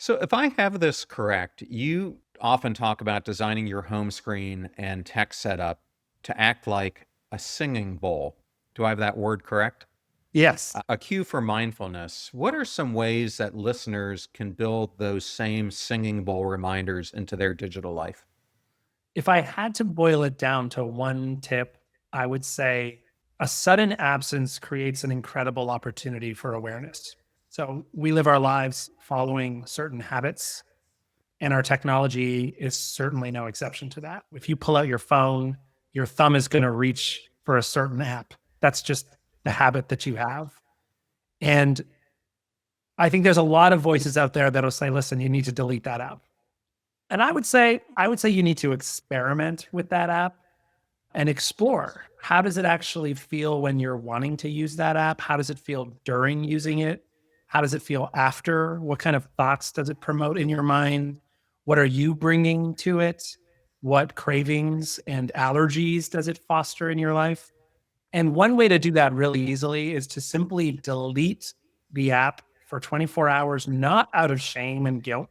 So, if I have this correct, you often talk about designing your home screen and tech setup to act like a singing bowl. Do I have that word correct? Yes. A cue for mindfulness. What are some ways that listeners can build those same singing bowl reminders into their digital life? If I had to boil it down to one tip, I would say a sudden absence creates an incredible opportunity for awareness. So we live our lives following certain habits, and our technology is certainly no exception to that. If you pull out your phone, your thumb is going to reach for a certain app. That's just the habit that you have. And I think there's a lot of voices out there that'll say, listen, you need to delete that app. And I would say you need to experiment with that app and explore. How does it actually feel when you're wanting to use that app? How does it feel during using it? How does it feel after? What kind of thoughts does it promote in your mind? What are you bringing to it? What cravings and allergies does it foster in your life? And one way to do that really easily is to simply delete the app for 24 hours, not out of shame and guilt,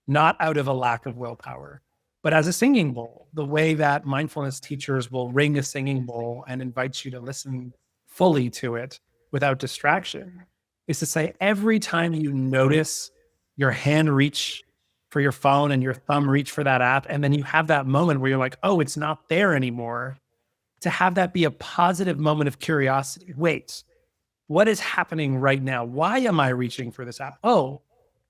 not out of a lack of willpower, but as a singing bowl, the way that mindfulness teachers will ring a singing bowl and invite you to listen fully to it without distraction is to say every time you notice your hand reach for your phone and your thumb reach for that app, and then you have that moment where you're like, oh, it's not there anymore, to have that be a positive moment of curiosity. Wait, what is happening right now? Why am I reaching for this app? Oh,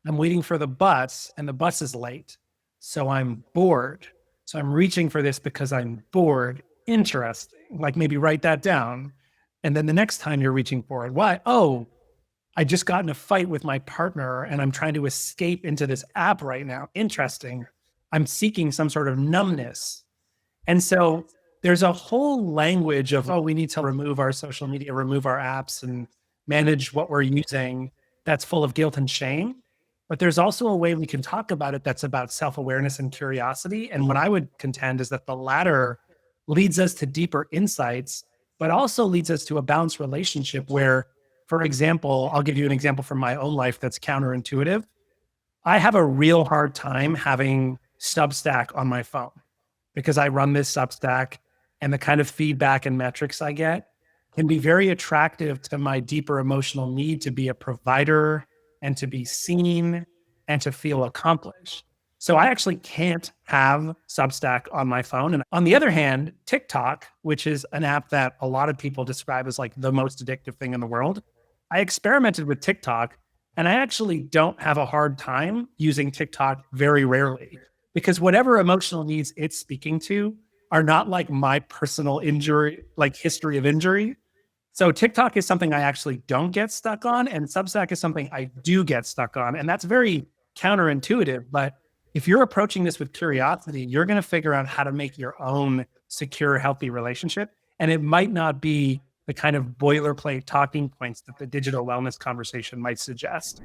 I'm waiting for the bus and the bus is late. So I'm bored. So I'm reaching for this because I'm bored. Interesting. Like maybe write that down. And then the next time you're reaching for it, why? Oh, I just got in a fight with my partner and I'm trying to escape into this app right now. Interesting. I'm seeking some sort of numbness. And so there's a whole language of, oh, we need to remove our social media, remove our apps, and manage what we're using that's full of guilt and shame. But there's also a way we can talk about it that's about self awareness and curiosity. And what I would contend is that the latter leads us to deeper insights, but also leads us to a balanced relationship where, for example, I'll give you an example from my own life that's counterintuitive. I have a real hard time having Substack on my phone because I run this Substack and the kind of feedback and metrics I get can be very attractive to my deeper emotional need to be a provider and to be seen and to feel accomplished. So I actually can't have Substack on my phone. And on the other hand, TikTok, which is an app that a lot of people describe as like the most addictive thing in the world, I experimented with TikTok and I actually don't have a hard time using TikTok very rarely because whatever emotional needs it's speaking to are not like my personal injury, like history of injury. So TikTok is something I actually don't get stuck on, and Substack is something I do get stuck on. And that's very counterintuitive. But if you're approaching this with curiosity, you're going to figure out how to make your own secure, healthy relationship. And it might not be the kind of boilerplate talking points that the digital wellness conversation might suggest.